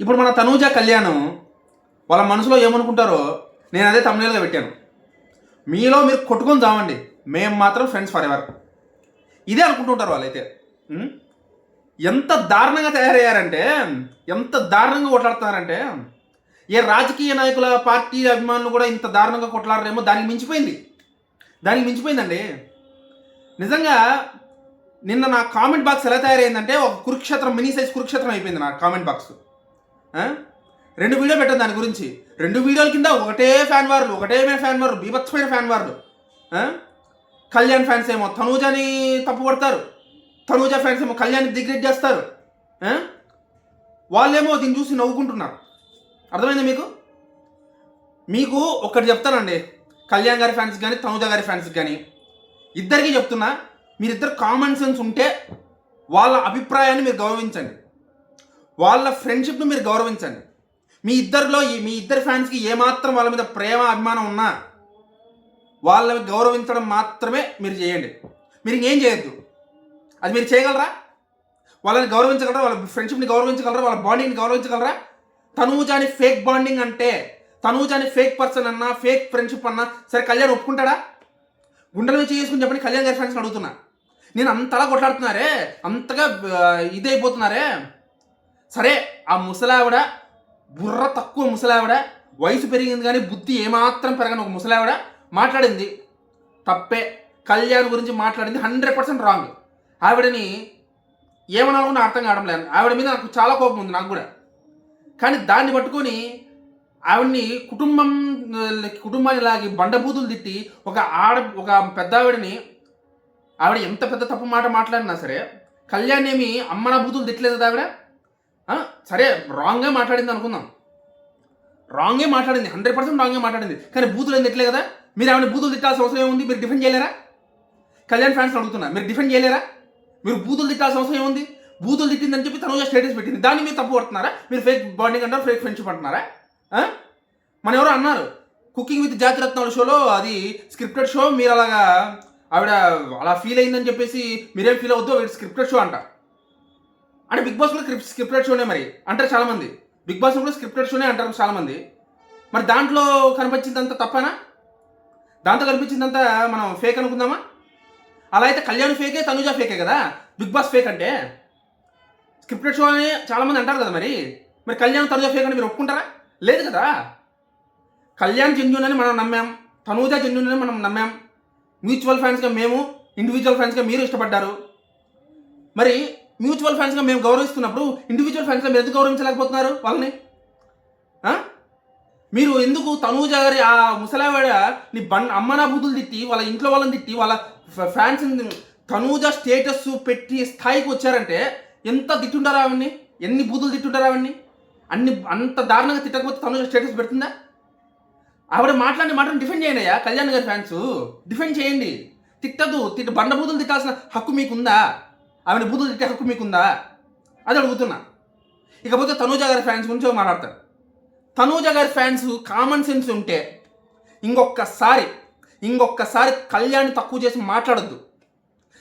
ఇప్పుడు మన తనూజ కళ్యాణం వాళ్ళ మనసులో ఏమనుకుంటారో నేను అదే తమిళగా పెట్టాను. మీలో మీరు కొట్టుకొని చావండి, మేము మాత్రం ఫ్రెండ్స్ ఫర్ ఎవర్, ఇదే అనుకుంటుంటారు వాళ్ళైతే. ఉం? ఎంత దారుణంగా తయారయ్యారంటే, ఎంత దారుణంగా కొట్లాడుతున్నారంటే, ఏ రాజకీయ నాయకుల పార్టీ అభిమానులు కూడా ఇంత దారుణంగా కొట్లాడరేమో, దానికి మించిపోయిందండి. నిజంగా నిన్న నా కామెంట్ బాక్స్ ఎలా తయారైందంటే ఒక కురుక్షేత్రం, మినీ సైజ్ కురుక్షేత్రం అయిపోయింది నా కామెంట్ బాక్స్. 2 వీడియో పెట్టాను దాని గురించి. 2 వీడియోల కింద ఒకటే ఫ్యాన్ వార్లు, బీభత్సమైన ఫ్యాన్ వార్లు. కళ్యాణ్ ఫ్యాన్స్ ఏమో తనూజని తప్పు పడతారు, తనూజ ఫ్యాన్స్ ఏమో కళ్యాణ్ డిగ్రేడ్ చేస్తారు, వాళ్ళేమో దీన్ని చూసి నవ్వుకుంటున్నారు. అర్థమైందా మీకు ఒక్కటి చెప్తానండి, కళ్యాణ్ గారి ఫ్యాన్స్ కానీ తనూజ గారి ఫ్యాన్స్ కానీ ఇద్దరికీ చెప్తున్నా, మీరిద్దరు కామన్ సెన్స్ ఉంటే వాళ్ళ అభిప్రాయాన్ని మీరు గౌరవించండి, వాళ్ళ ఫ్రెండ్షిప్ను మీరు గౌరవించండి. మీ ఇద్దరి ఫ్యాన్స్కి ఏమాత్రం వాళ్ళ మీద ప్రేమ అభిమానం ఉన్నా వాళ్ళని గౌరవించడం మాత్రమే మీరు చేయండి. మీరు ఇంకేం చేయొద్దు. అది మీరు చేయగలరా? వాళ్ళని గౌరవించగలరా? వాళ్ళ ఫ్రెండ్షిప్ని గౌరవించగలరా? వాళ్ళ బాండింగ్ని గౌరవించగలరా? తనూజాని ఫేక్ బాండింగ్ అంటే, తనూజాని ఫేక్ పర్సన్ అన్నా, ఫేక్ ఫ్రెండ్షిప్ అన్నా సరే కళ్యాణ్ ఒప్పుకుంటాడా? గుండెల మీద చేసుకుని చెప్పండి కళ్యాణ్ గారి ఫ్రెండ్స్ని అడుగుతున్నా. నేను అంతలా కొట్లాడుతున్నారే, అంతగా ఇదైపోతున్నారే. సరే ఆ ముసలావిడ, బుర్ర తక్కువ ముసలావిడ, వయసు పెరిగింది కానీ బుద్ధి ఏమాత్రం పెరగని ఒక ముసలావిడ మాట్లాడింది తప్పే. కళ్యాణ్ గురించి మాట్లాడింది 100% రాంగ్. ఆవిడని ఏమనాలన్నా అర్థం కావడం లేదు. ఆవిడ మీద నాకు చాలా కోపం ఉంది, నాకు కూడా. కానీ దాన్ని పట్టుకొని ఆవిడ్ని కుటుంబాన్ని లాగి బండబూతులు తిట్టి ఒక పెద్ద ఆవిడ ఎంత పెద్ద తప్పు మాట మాట్లాడినా సరే కళ్యాణ్ ఏమి అమ్మన బూతులు తిట్టలేదు కదా ఆవిడ. సరే రాంగ్గా మాట్లాడింది అనుకుందాం, రాంగే మాట్లాడింది, 100% రాంగే మాట్లాడింది, కానీ బూతులు ఏం తిట్టలే కదా. మీరు ఆవిడ బూతులు తిట్టాల్సిన అవసరం ఏముంది? మీరు డిఫెండ్ చేయలేరా? కళ్యాణ్ ఫ్యాన్స్ అడుగుతున్నా, మీరు డిఫెండ్ చేయలేరా? మీరు బూతులు తిట్టాల్సిన అవసరం ఏముంది? బూతులు తిట్టిందని చెప్పి తనూజ స్టేటస్ పెట్టింది, దాన్ని మీరు తప్పు పడుతున్నారా? మీరు ఫేక్ బాండింగ్ అంటారు, ఫేక్ ఫ్రెండ్షిప్ అంటున్నారా? మన ఎవరో అన్నారు కుకింగ్ విత్ జాతిరత్నాల షోలో, అది స్క్రిప్టెడ్ షో, మీరు అలాగా ఆవిడ అలా ఫీల్ అయిందని చెప్పేసి మీరేం ఫీల్ అవుద్దు, స్క్రిప్టెడ్ షో అంట. అంటే బిగ్ బాస్ కూడా స్క్రిప్టెడ్ షోనే మరి అంటారు చాలామంది. బిగ్ బాస్ కూడా స్క్రిప్టెడ్ షోనే అంటారు చాలామంది. మరి దాంట్లో కనిపించిందంతా తప్పనా? దాంతో కనిపించిందంతా మనం ఫేక్ అనుకుందామా? అలా అయితే కళ్యాణ్ ఫేకే, తనూజ ఫేకే కదా. బిగ్ బాస్ ఫేక్ అంటే స్క్రిప్టెడ్ షో అని చాలామంది అంటారు కదా. మరి కళ్యాణ్ తనూజ ఫేక్ అని మీరు ఒప్పుకుంటారా? లేదు కదా. కళ్యాణ్ జెన్యూన్ అని మనం నమ్మాం, తనూజ జెన్యూన్ అని మనం నమ్మాం. మ్యూచువల్ ఫ్యాన్స్గా మేము, ఇండివిజువల్ ఫ్యాన్స్గా మీరు ఇష్టపడ్డారు. మరి మ్యూచువల్ ఫ్యాన్స్గా మేము గౌరవిస్తున్నప్పుడు ఇండివిజువల్ ఫ్యాన్స్గా మీరు ఎందుకు గౌరవించలేకపోతున్నారు వాళ్ళని? మీరు ఎందుకు తనూజ గారి ఆ ముసలావాడ నీ అమ్మనా బూతులు తిట్టి, వాళ్ళ ఇంట్లో వాళ్ళని తిట్టి, వాళ్ళ ఫ్యాన్స్ తనూజ స్టేటస్ పెట్టి స్థాయికి వచ్చారంటే ఎంత తిట్టుంటారా ఆవిడ్ని? ఎన్ని బూతులు తిట్టుంటారా ఆవిడ్ని? అంత దారుణంగా తిట్టకపోతే తనూజ స్టేటస్ పెడుతుందా? ఆవిడ మాటను డిఫెండ్ చేయండి అయ్యా. కళ్యాణ్ గారి ఫ్యాన్స్ డిఫెండ్ చేయండి, తిట్టదు. బండ బూతులు తిట్టాల్సిన హక్కు మీకుందా? ఆవిడ బూతులు తిట్టే హక్కు మీకుందా? అది అడుగుతున్నా. ఇకపోతే తనూజ గారి ఫ్యాన్స్ గురించి మాట్లాడతారు. తనూజ గారి ఫ్యాన్స్ కామన్ సెన్స్ ఉంటే ఇంకొకసారి కళ్యాణ్ తక్కువ చేసి మాట్లాడొద్దు.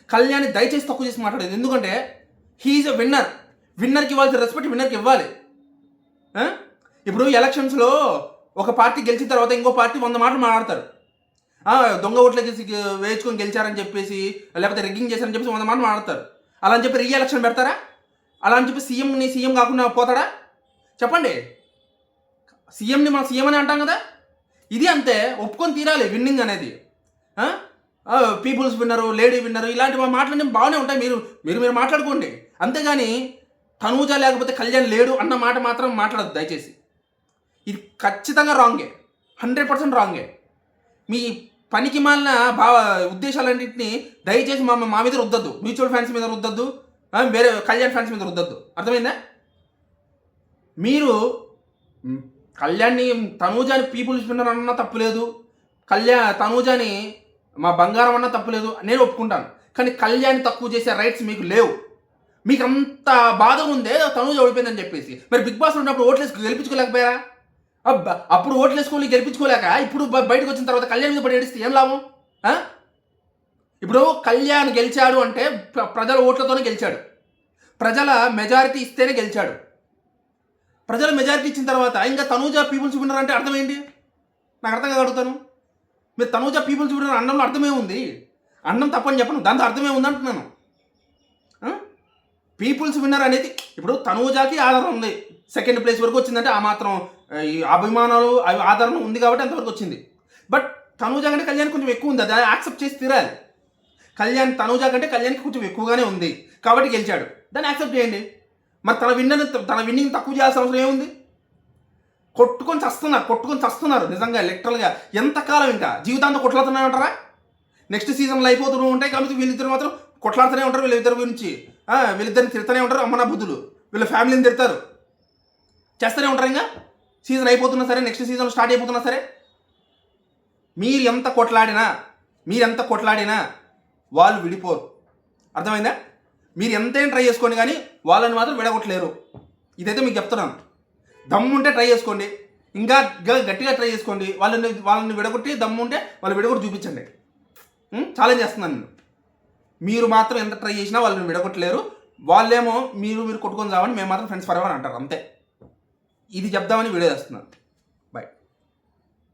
కళ్యాణ్ దయచేసి తక్కువ చేసి మాట్లాడదు. ఎందుకంటే హీఈస్ ఎ విన్నర్కి ఇవ్వాల్సిన రెస్పెక్ట్ విన్నర్కి ఇవ్వాలి. ఇప్పుడు ఎలక్షన్స్లో ఒక పార్టీ గెలిచిన తర్వాత ఇంకో పార్టీ 100 మాటలు మాట్లాడతారు. దొంగ ఓట్లకి వేయించుకొని గెలిచారని చెప్పేసి, లేకపోతే రిగ్గింగ్ చేశారని చెప్పేసి 100 మాటలు మాట్లాడతారు. అలా అని చెప్పి రీఎలక్షన్ పెడతారా? అలా అని చెప్పి సీఎం కాకుండా పోతాడా? చెప్పండి. సీఎంని మనం సీఎం అని అంటాం కదా. ఇది అంతే, ఒప్పుకొని తీరాలి విన్నింగ్ అనేది. పీపుల్స్ విన్నరు, లేడీ విన్నరు, ఇలాంటి మాటలన్నీ బాగానే ఉంటాయి. మీరు మాట్లాడుకోండి. అంతేగాని తనూజ లేకపోతే కళ్యాణ్ లేడు అన్న మాట మాత్రం మాట్లాడద్దు దయచేసి. ఇది ఖచ్చితంగా రాంగే, 100% రాంగే. మీ పనికి మాలిన ఉద్దేశాలన్నింటినీ దయచేసి మా మీద రుద్దద్దు. మ్యూచువల్ ఫ్యాన్స్ మీద రుద్దద్దు, వేరే కళ్యాణ్ ఫ్యాన్స్ మీద రుద్దద్దు. అర్థమైందా? మీరు కళ్యాణ్ని తనూజాని పీపుల్స్ విన్నర్ అన్నా తప్పులేదు, తనూజాని మా బంగారం అన్నా తప్పులేదు, నేను ఒప్పుకుంటాను. కానీ కళ్యాణ్ తక్కువ చేసే రైట్స్ మీకు లేవు. మీకు అంత బాధ ఉందే తనూజ ఓడిపోయిందని చెప్పేసి. మరి బిగ్ బాస్ ఉన్నప్పుడు ఓట్లేసి గెలిపించుకోలేకపోయారా? అప్పుడు ఓట్లేసుకొని గెలిపించుకోలేక ఇప్పుడు బయటకు వచ్చిన తర్వాత కళ్యాణ్ మీద పడి ఏడిస్తే ఏం లాభం? ఇప్పుడు కళ్యాణ్ గెలిచాడు అంటే ప్రజల ఓట్లతోనే గెలిచాడు, ప్రజల మెజారిటీ ఇస్తేనే గెలిచాడు. ప్రజలు మెజారిటీ ఇచ్చిన తర్వాత ఇంకా తనూజ పీపుల్స్ విన్నర్ అంటే అర్థం ఏంటి? నాకు అర్థం కాక అడుగుతాను. మీరు తనూజ పీపుల్స్ విన్నర్ అనడంలో అర్థమే ఉంది. అనడం తప్పని చెప్పను, దాంతో అర్థమే ఉంది అంటున్నాను. పీపుల్స్ విన్నర్ అనేది ఇప్పుడు తనూజాకి ఆదరణ ఉంది, సెకండ్ ప్లేస్ వరకు వచ్చిందంటే ఆ మాత్రం ఈ అభిమానాలు ఆదరణ ఉంది కాబట్టి అంతవరకు వచ్చింది. బట్ తనూజ కంటే కళ్యాణ్ కొంచెం ఎక్కువ ఉంది, అది యాక్సెప్ట్ చేసి తీరాలి. తనూజ కంటే కళ్యాణ్కి కొంచెం ఎక్కువగానే ఉంది కాబట్టి గెలిచాడు, దాన్ని యాక్సెప్ట్ చేయండి. మరి తన విన్నింగ్ తక్కువ చేయాల్సిన అవసరం ఏముంది? కొట్టుకొని చస్తున్నారు నిజంగా లిటరల్గా. ఎంతకాలం ఇంకా జీవితాంతం కొట్లాడుతూనే ఉంటారా? నెక్స్ట్ సీజన్లో అయిపోతూ ఉంటాయి కాబట్టి వీళ్ళిద్దరు మాత్రం కొట్లాడుతూనే ఉంటారు. వీళ్ళిద్దరి గురించి వీళ్ళిద్దరిని తిడుతూనే ఉంటారు, అమ్మనా బుద్ధులు. వీళ్ళ ఫ్యామిలీని తిడతారు, చేస్తూనే ఉంటారు. ఇంకా సీజన్ అయిపోతున్నా సరే, నెక్స్ట్ సీజన్ స్టార్ట్ అయిపోతున్నా సరే, మీరు ఎంత కొట్లాడినా వాళ్ళు విడిపోరు. అర్థమైందా? మీరు ఎంతైనా ట్రై చేసుకోండి కానీ వాళ్ళని మాత్రం విడగొట్టలేరు. ఇదైతే మీకు చెప్తున్నాను. దమ్ముంటే ట్రై చేసుకోండి, ఇంకా గట్టిగా ట్రై చేసుకోండి. వాళ్ళని విడగొట్టి దమ్ముంటే వాళ్ళు విడగొట్టి చూపించండి. ఛాలెంజ్ చేస్తున్నాను నేను. మీరు మాత్రం ఎంత ట్రై చేసినా వాళ్ళని విడగొట్టలేరు. వాళ్ళేమో మీరు కొట్టుకొని చావని, మేము మాత్రం ఫ్రెండ్స్ ఫర్ ఎవర్ అంటారు. అంతే. ఇది చెప్దామని వీడియో చేస్తున్నాను.